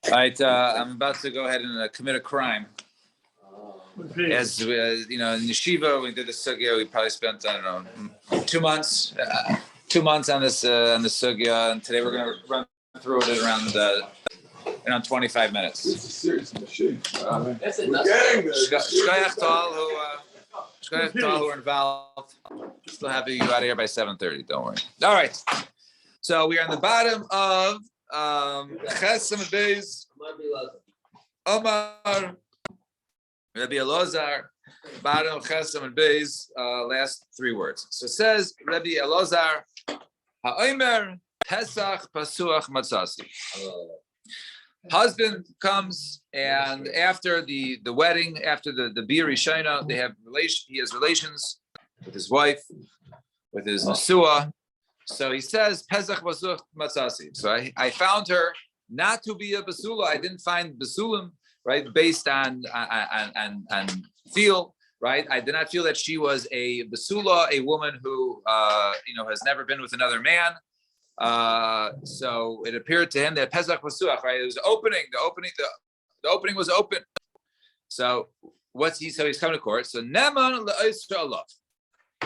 All right, I'm about to go ahead and commit a crime. As you know, in yeshiva, we did the sugya. We probably spent, I don't know, 2 months, 2 months on this on the sugya, and today we're going to run through it around 25 minutes. It's a serious machine. Shkoyach to all who are involved. Still have you out of here by 7:30. Don't worry. All right. So we are on the bottom of Chesem Beis Omar Rabbi Elazar. Bottom of Chesem Beis. Last 3 words. So it says Rabbi Elazar Ha'omer Pesach Pasuach Matzasi. Husband comes, and after the wedding, after the Bir Rishona, they have he has relations with his wife, with his Nesua. So he says, Pesach Pasuach Matzasi. So I found her not to be a Basula. I didn't find Basulim, right, based on feel, right? I did not feel that she was a Basula, a woman who, has never been with another man. So it appeared to him that Pesach Pasuach, right? It was opening. The opening was open. So so he's coming to court. So Neman le'Isra Allah.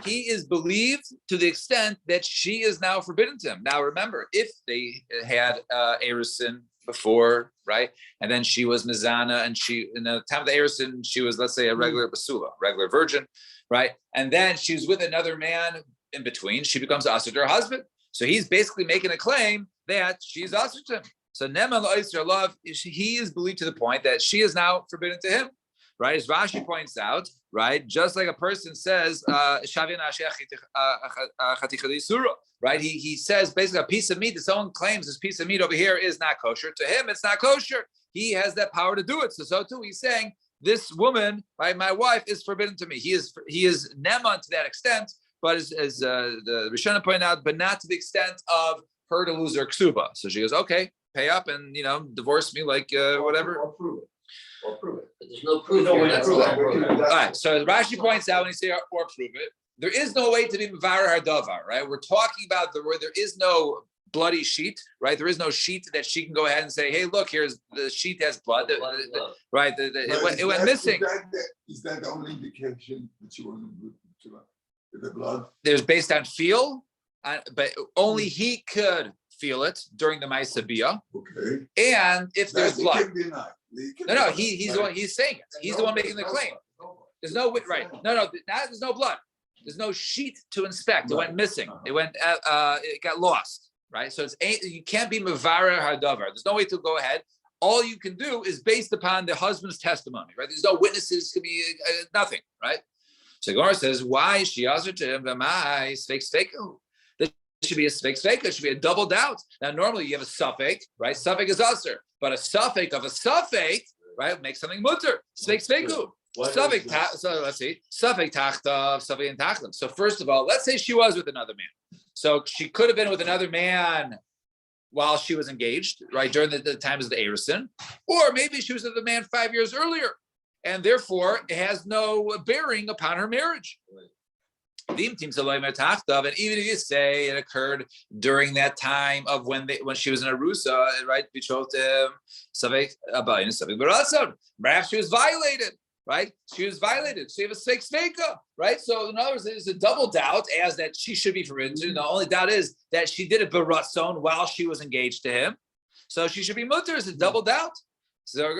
He is believed to the extent that she is now forbidden to him. Now remember, if they had Erusin before, right, and then she was Mizana, and she in the time of the Erusin, she was, let's say, a regular Basula, regular virgin, right, and then she was with another man in between, she becomes Asur to her husband. So he's basically making a claim that she's Asur to him. So Neman le'Isra love, he is believed to the point that she is now forbidden to him. Right, as Rashi points out, right, just like a person says, right, he says basically a piece of meat that someone claims this piece of meat over here is not kosher. To him, it's not kosher. He has that power to do it. So too, he's saying this woman, right, my wife, is forbidden to me. He is neman to that extent, but as the Rishona pointed out, but not to the extent of her to lose her ksuba. So she goes, okay, pay up and divorce me, like whatever. Or prove it. But there's no proof here. That's all right. So Rashi points out when you say or prove it, there is no way to be mevarer hadavar, right? We're talking about where there is no bloody sheet, right? There is no sheet that she can go ahead and say, hey, look, here's the sheet has blood. Right? It went missing. Is that the only indication that she wasn't the blood? There's based on feel, but only he could feel it during the Ma'aseh Bia. Okay. And if there's blood. No, he's the one. He's saying it. He's the one making the claim. There's no right. No. There's no blood. There's no sheet to inspect. It went missing. It went. It got lost. Right. So you can't be mevarer hadavar. There's no way to go ahead. All you can do is based upon the husband's testimony. Right. There's no witnesses. Could be nothing. Right. So Gemara says, why is she asur to him? There should be a svek. There should be a double doubt. Now, normally you have a suffix, right? Suffix is asur, but a suffix of a suffix, right, makes something mutter. Svek. Suffix. So let's see. Suffix tachtav, suffix and tachtav. So first of all, let's say she was with another man. So she could have been with another man while she was engaged, right, during the times of the Erusin, or maybe she was with a man 5 years earlier, and therefore it has no bearing upon her marriage. And even if you say it occurred during that time of when she was in Arusa, right, betrothed to him, perhaps she was violated, right? She was violated. So you have a sveka, right? So in other words, there's a double doubt as that she should be forbidden. The only doubt is that she did it b'ratzon while she was engaged to him, so she should be mutter. It's a double doubt. So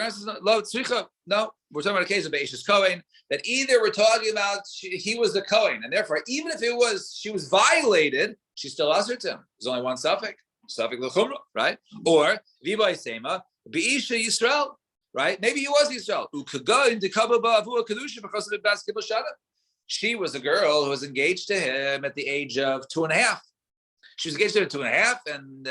no, we're talking about a case of Be'eshes Kohen, that either we're talking about he was the Kohen, and therefore, even if she was violated, she's still asur to him. There's only one suffix l'chumra, right? Or V'bay Sema, Be'isha Yisrael, right? Maybe he was Yisrael. She was a girl who was engaged to him at the age of 2.5. She was engaged to him at 2.5, and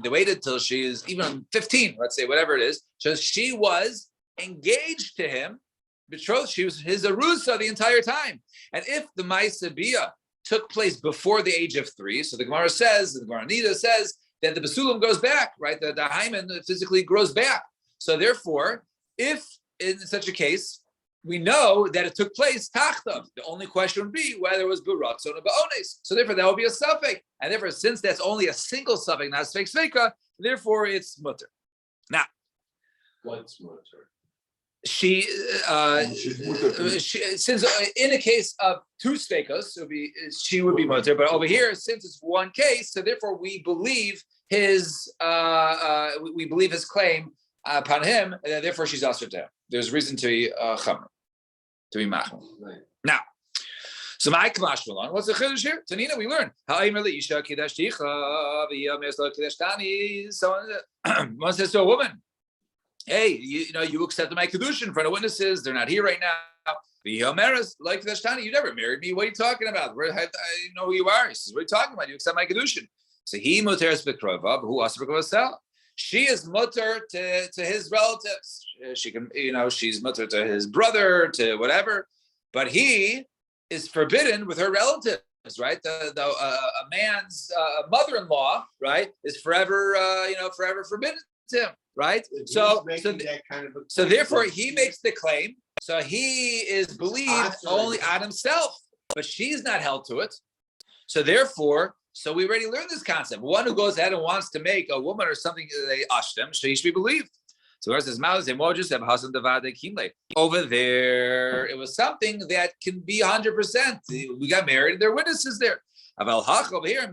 they waited till she is even 15, let's say, whatever it is. So she was engaged to him, betrothed. She was his arusa the entire time. And if the Ma'aseh Bia took place before the age of 3, so the Gemara says, the Gemara Nida says that the basulim goes back, right? The hymen physically grows back. So therefore, if in such a case, we know that it took place tachtav. The only question would be whether it was b'ratzon or ba'ones. So therefore, that will be a suffix. And therefore, since that's only a single suffix, not a sveka, therefore it's mutter. Now, What's mutter? She, since in a case of two stakos, she would be mutter, but over here, since it's one case, so therefore we believe his claim upon him, and therefore she's asked to him. There's reason to be chamer, to be machmir. Right. Now, so my kamash malon. What's the chiddush here? Tanina, we learn. Someone says to a woman, "Hey, you accepted my kedushin in front of witnesses. They're not here right now. You never married me. What are you talking about? I know who you are." He says, "What are you talking about? You accept my kedushin." So he muteres b'krovav, who asur b'krovasel. She is mutter to his relatives. She can, she's mutter to his brother, to whatever, but he is forbidden with her relatives, right? A man's mother-in-law, right, is forever forbidden to him, right? So therefore he makes the claim. So he is believed only on himself, but she's not held to it. So therefore, we already learned this concept. One who goes ahead and wants to make a woman or something they ashtem, she should be believed. So whereas his mouth over there, it was something that can be 100%. We got married, there are witnesses there. Over here,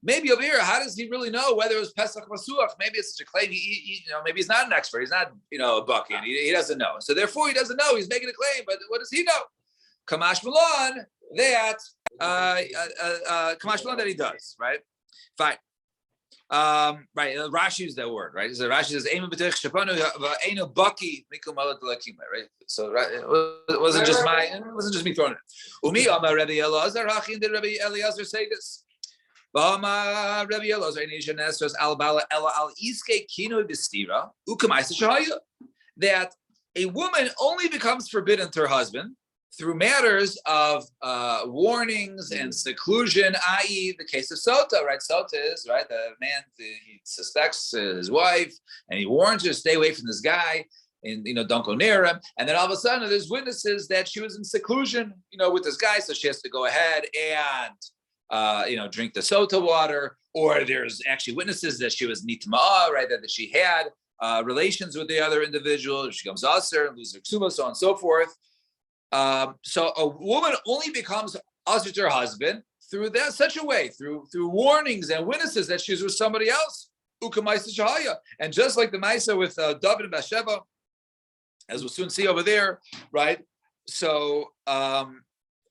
maybe over here, how does he really know whether it was Pesach Masuach? Maybe it's such a claim. Maybe he's not an expert. He's not, a bucky, and he doesn't know. So therefore, he doesn't know. He's making a claim, but what does he know? Kamash Malon that Kamash Malon that he does, right? Fine. Right, Rashi used that word, right? So Rashi says, right? So it wasn't just me throwing it. Umi Amar Rabbi Elazar, Hachin did Rabbi Elazar say this. Rabbi Elazar that a woman only becomes forbidden to her husband through matters of warnings and seclusion, i.e. the case of Sota, right? Sota is, right, the man, he suspects his wife, and he warns her to stay away from this guy, and, don't go near him. And then all of a sudden, there's witnesses that she was in seclusion, with this guy, so she has to go ahead and, drink the Sota water, or there's actually witnesses that she was nitma'ah, right, that she had relations with the other individual, she comes aser, loses her ksuma, so on and so forth. So a woman only becomes usher to her husband through that such a way, through warnings and witnesses that she's with somebody else. And just like the Maisa with David and Bathsheba, as we'll soon see over there, right? So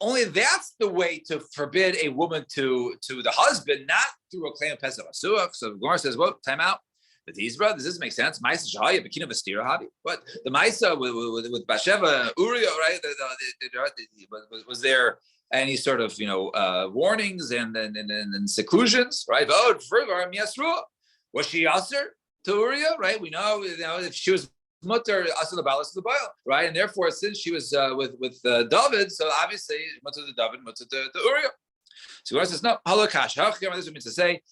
only that's the way to forbid a woman to the husband, not through a claim of Pesach Asuach. So Gemara says, well, time out. But these brothers, does this make sense? Maisa Shahaya, Bekina Vastira Habi. What the Maisa with Bathsheba, Uriah, right? Was there any sort of warnings and seclusions, right? Oh, further, was she aser to Uriah, right? We know, if she was mutter aser the balas the baal, right? And therefore, since she was with David, so obviously mutter to David, mutter to Uriah. So Gemara says no. Halokash. This means to say.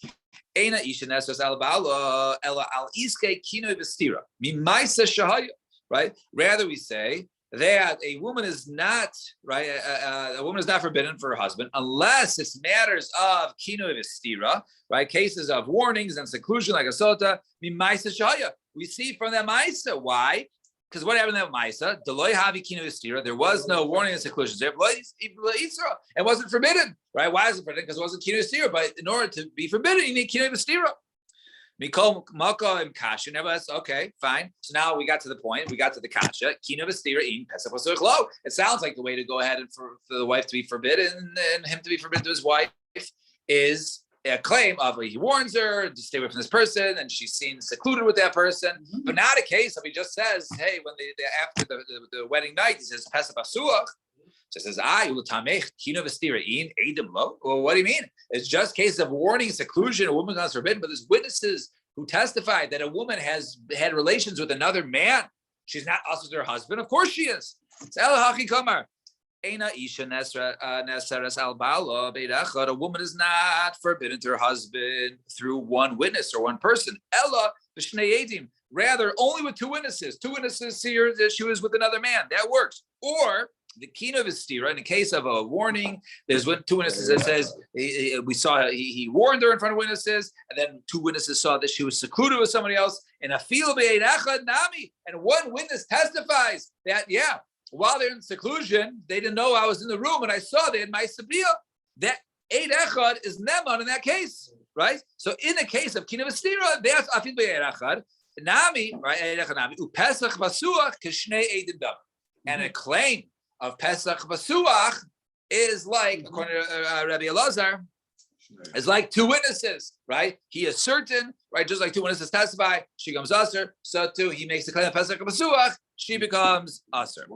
Right? Rather, we say that a woman is not right. A woman is not forbidden for her husband unless it's matters of kinu v'stira, right? Cases of warnings and seclusion, like a sota. We see from that ma'isa. Why? Because what happened to that ma'isa? Deloy havi kinu v'stira. There was no warning and seclusion. It wasn't forbidden, right? Why is it forbidden? Because it wasn't kinu v'stira. But in order to be forbidden, you need kinu v'stira. Mikol Malka and Kasha. Nevertheless, okay, fine. So now we got to the point. We got to the Kasha. Kinu v'stira in Pesach Pasuk Lo. It sounds like the way to go ahead and for the wife to be forbidden and him to be forbidden to his wife is a claim of he warns her to stay away from this person, and she's seen secluded with that person. Mm-hmm. But not a case of he just says, hey, when they after the wedding night, he says Pesach Pasuach. Just says, well, what do you mean? It's just case of warning, seclusion, a woman is forbidden, but there's witnesses who testified that a woman has had relations with another man. She's not us with her husband. Of course she is. A woman is not forbidden to her husband through one witness or one person. Rather, only with two witnesses. Two witnesses see her that she was with another man. That works. Or the kino of stira, in the case of a warning, there's two witnesses that says we saw he warned her in front of witnesses, and then two witnesses saw that she was secluded with somebody else in a field nami, and one witness testifies that while they're in seclusion, they didn't know I was in the room and I saw they had my sabia. That eid echad is neman in that case, right? So in the case of kino of stira, that's afil be'eid echad nami, right? Eid echad nami upesach basuach kishnei eidim dam, and a claim of Pesach Basuach is like, according to Rabbi Elazar, is like two witnesses, right? He is certain, right? Just like two witnesses testify, she becomes Aser. So too, he makes the claim of Pesach Basuach, she becomes Aser.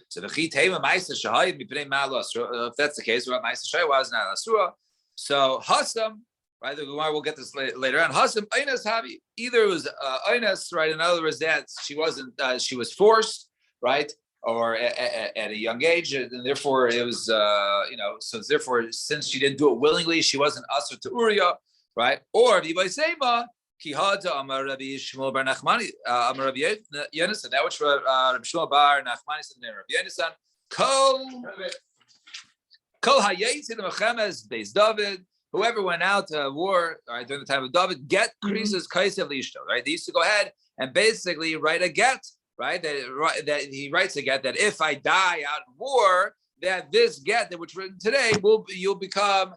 So the Chitema Maisa Shahayim Mipnei Ma'al Asura. If that's the case, what Maisa Shahayim was not Asura. So Hasam, right? The Gemara will get this later on. Hasam Einas Havi. Either it was Einas, right? In other words, that she wasn't, she was forced, right? Or at a young age, and therefore it was, so therefore, since she didn't do it willingly, she wasn't asur to Uriah, right? Or V'Yivaysema Kihada Amar Rabbi Shmuel Bar Nachmani Amar Rabbi Yonasan. That which Rabbi Shmuel Bar Nachmani said there, Rabbi Yonasan. Kol Hayetzid Mechemes Beis David. Whoever went out to war, right, during the time of David, get krises kaisev lishto, right? They used to go ahead and basically write a get. Right, that he writes a get that if I die out in war, that this get that was written today you'll become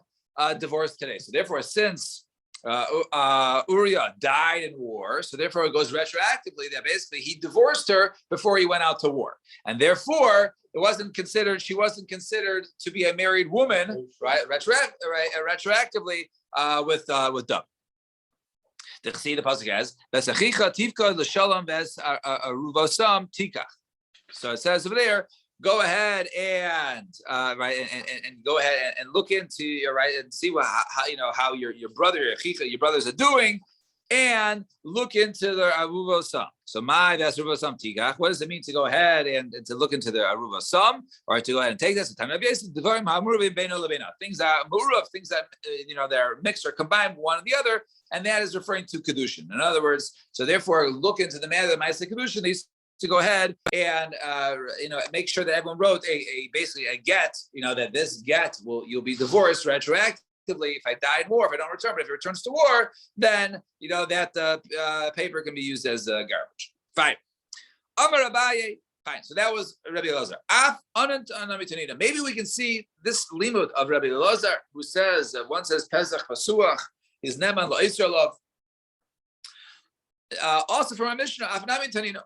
divorced today. So therefore, since Uriah died in war, so therefore it goes retroactively that basically he divorced her before he went out to war, and therefore it wasn't considered. She wasn't considered to be a married woman, right? Retroactively with Dub. The pasuk has Vesachicha Tivka l'Shalom Ves Aruvosam Tikach. So it says over there, go ahead and and go ahead and look into your and see how your brothers are doing, and look into their Aruvosam. So my that's Aruvosam Tikach. What does it mean to go ahead and to look into their Aruvosam, or to go ahead and take this? Things that murav, things that they're mixed or combined one and the other. And that is referring to Kedushin. In other words, so therefore, look into the matter of Ma'aseh Kedushin. They used to go ahead and make sure that everyone wrote basically a get. That this get you'll be divorced retroactively if I die in war, if I don't return. But if it returns to war, then that paper can be used as garbage. Fine. Amar Abaye. Fine. So that was Rabbi Elazar. Maybe we can see this limud of Rabbi Elazar, who says one says Pesach Pasuach. Is Neman La'Yisraelov. Also from our Mishnah, Afnami Tanino.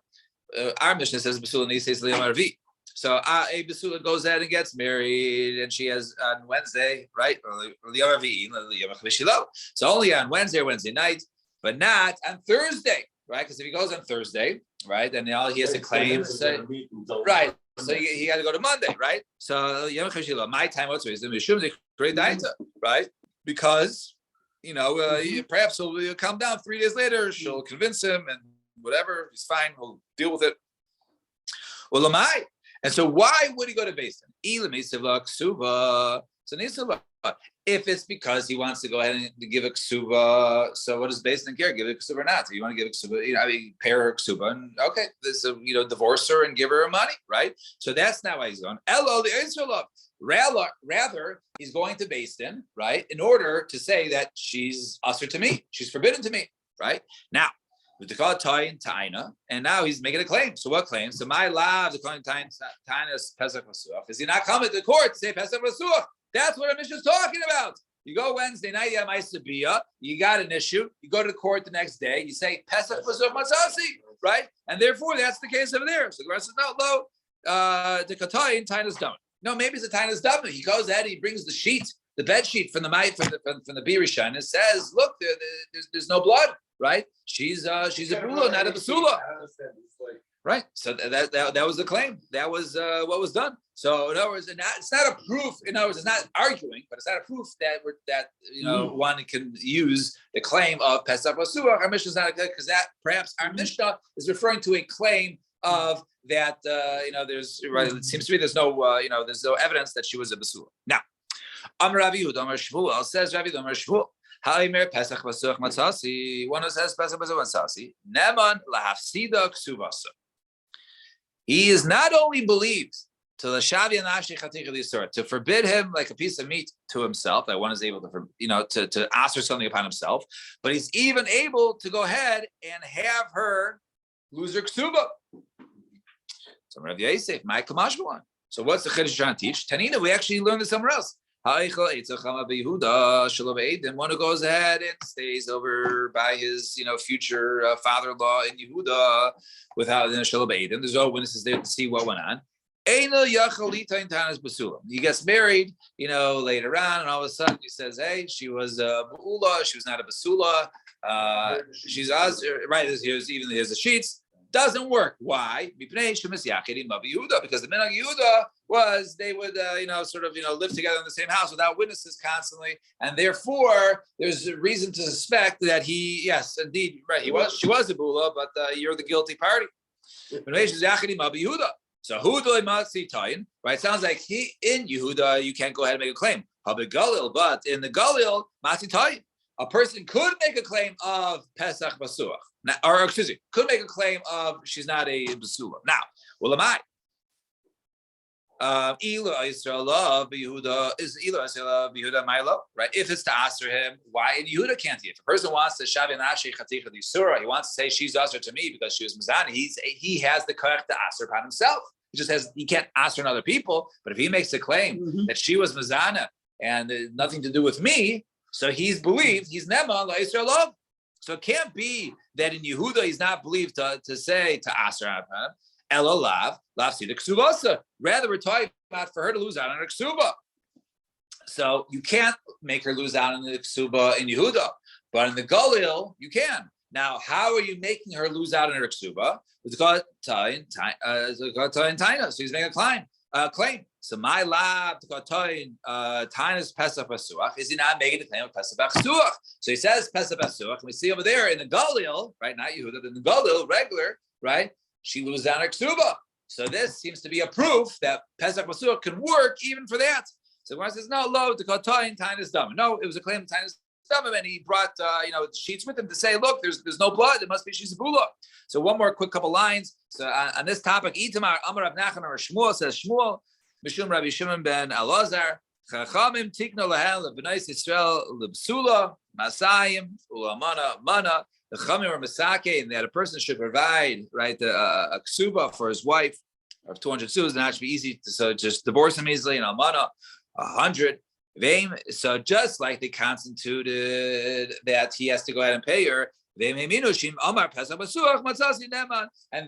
Our Mishnah says Basula Nises Liyam Arvi. So a Basula goes out and gets married, and she has on Wednesday, right? Or Liyam Arvi, Liyam Chmishilo. So only on Wednesday or Wednesday night, but not on Thursday, right? Because if he goes on Thursday, right, then all he has to claim, right? So he got to go to Monday, right? So Yom Chmishilo, my time what's reason? Right? Because perhaps he'll calm down 3 days later. She'll convince him, and whatever, he's fine. We'll deal with it. Well, Lamai. And so, why would he go to Beis Din? So, if it's because he wants to go ahead and give a ksuba, so what does Beis Din care? Give a ksuba or not? So you want to give a ksuba, pair her ksuba, and okay, this divorce her and give her money, right? So that's not why he's going. Elo the Yisrael. Rather, he's going to Beis Din, right, in order to say that she's usher to me, she's forbidden to me, right? Now, with the call Tain Taina, and now he's making a claim. So what claim? So my love, the calling Taina's Pesach Masuach. Is he not coming to the court to say Pesach Masuach? That's what our mission is talking about. You go Wednesday night, you have my sabia, you got an issue, you go to the court the next day, you say Pesach Masuach Matzasi, right? And therefore, that's the case over there. So the rest is not low. The Katain Taina's done. No, maybe it's a Taina's done. He goes ahead, he brings the sheet, the bed sheet from the Birishan, and says, look, there's no blood, right? She's a bula, not a basula. Right. So that was the claim. That was what was done. So in other words, it's not a proof. In other words, it's not arguing, but it's not a proof that one can use the claim of Pesach Basuach. Our Mishnah is not good because that perhaps our Mishnah is referring to a claim of that. There's right. It seems to me there's no there's no evidence that she was a basula. Now, Amar Rabbi Yehuda Amar Shmuel says Rabbi Yehuda Amar Shmuel. Ha'imir Pesach Basuach Matzasi. One who says Pesach Basuach Matzasi. Neman lahafsida ksuvasa. He is not only believes to the Shavi Anashi Chatika Lisur, to forbid him like a piece of meat to himself, that one is able to, to ask something upon himself, but he's even able to go ahead and have her lose her ksuba. So Rav Yosef, my kamashbalan. So what's the Chiddush trying to teach? Tanina, we actually learned this somewhere else. One who goes ahead and stays over by his, future father-in-law in Yehuda without the Shalom Eidim. There's no witnesses there to see what went on. He gets married, later on, and all of a sudden he says, "Hey, she was a Ba'ula, she was not a Basula. She's right. Here's the sheets." Doesn't work. Why? Because the Minhag Yehuda was they would, live together in the same house without witnesses constantly, and therefore there's a reason to suspect that yes, indeed, right, she was a bula, but you're the guilty party. So right? Sounds like in Yehuda you can't go ahead and make a claim. But in the Galil, a person could make a claim of Pesach Basuach. Or excuse me, could make a claim of she's not a Basula. Now, well, am I? Right? If it's to answer him, why in Yehuda can't he? If a person wants to Shavi Nashi Chaticha Disura, he wants to say she's answer to me because she was Mizani, he has the correct to answer upon himself. He can't answer on other people, but if he makes a claim that she was Mizana and nothing to do with me, so he's believed, he's Nema La Yisrael. So it can't be that in Yehuda he's not believed to say to Aser upon him. Elolav, Lavsida Ksubasa. Rather, we're talking about for her to lose out on her Ksuba. So you can't make her lose out on the Ksuba in Yehuda, but in the Galil, you can. Now, how are you making her lose out on her Ksuba? It's called Taina. So he's making a claim. So my lab to Tainus Pesach Basuach, is he not making the claim of Pesach Basuach? So he says Pesach Basuach. We see over there in the Galil, right? Not Yehuda, in the Galil, regular, right? She loses out on her Ksuba. So this seems to be a proof that Pesach Basuach can work even for that. So when says no, lo to Tainus Dam. No, it was a claim of Tainus Dam, and he brought sheets with him to say, look, there's no blood. It must be she's a bula. So one more quick couple lines. So on this topic, Itamar Amar Rav Nachman or Shmuel says Shmuel. Mishum Rabbi Shimon ben Elazar, Chachamim tikno lahen lebnais Yisrael lebsula masayim ulamana mana. The Chachamim are masake, and that a person should provide a ksuba for his wife of 200 suas, and that should be easy. So just divorce him easily, and almana 100. So just like they constituted that he has to go ahead and pay her. And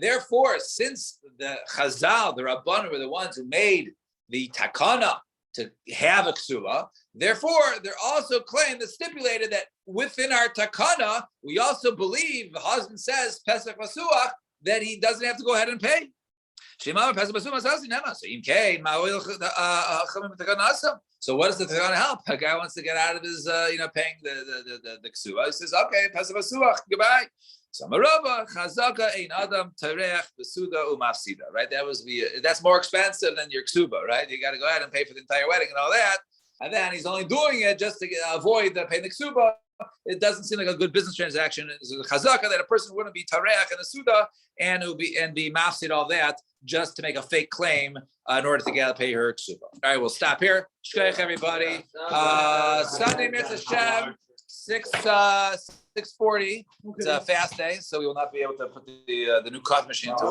therefore, since the Chazal, the Rabbanan, were the ones who made the takana to have a ksula, therefore, they're also claimed that stipulated that within our takana, we also believe the husband says Pesach Basuach that he doesn't have to go ahead and pay. So what does the takana help? A guy wants to get out of his, paying the ksula. He says, okay, Pesach Basuach, goodbye. Samarava chazaka ein adam tarech besuda umafsida. Right, that's more expensive than your ksuba. Right, you got to go ahead and pay for the entire wedding and all that, and then he's only doing it just to avoid paying the ksuba. It doesn't seem like a good business transaction. It's a chazaka that a person wouldn't be tarech in the suda and be mafsid all that just to make a fake claim in order to get to pay her ksuba. All right, we'll stop here. Shkoyach everybody. Sunday Mitzvah Shem 6:40. It's a fast day, so we will not be able to put the new coffee machine to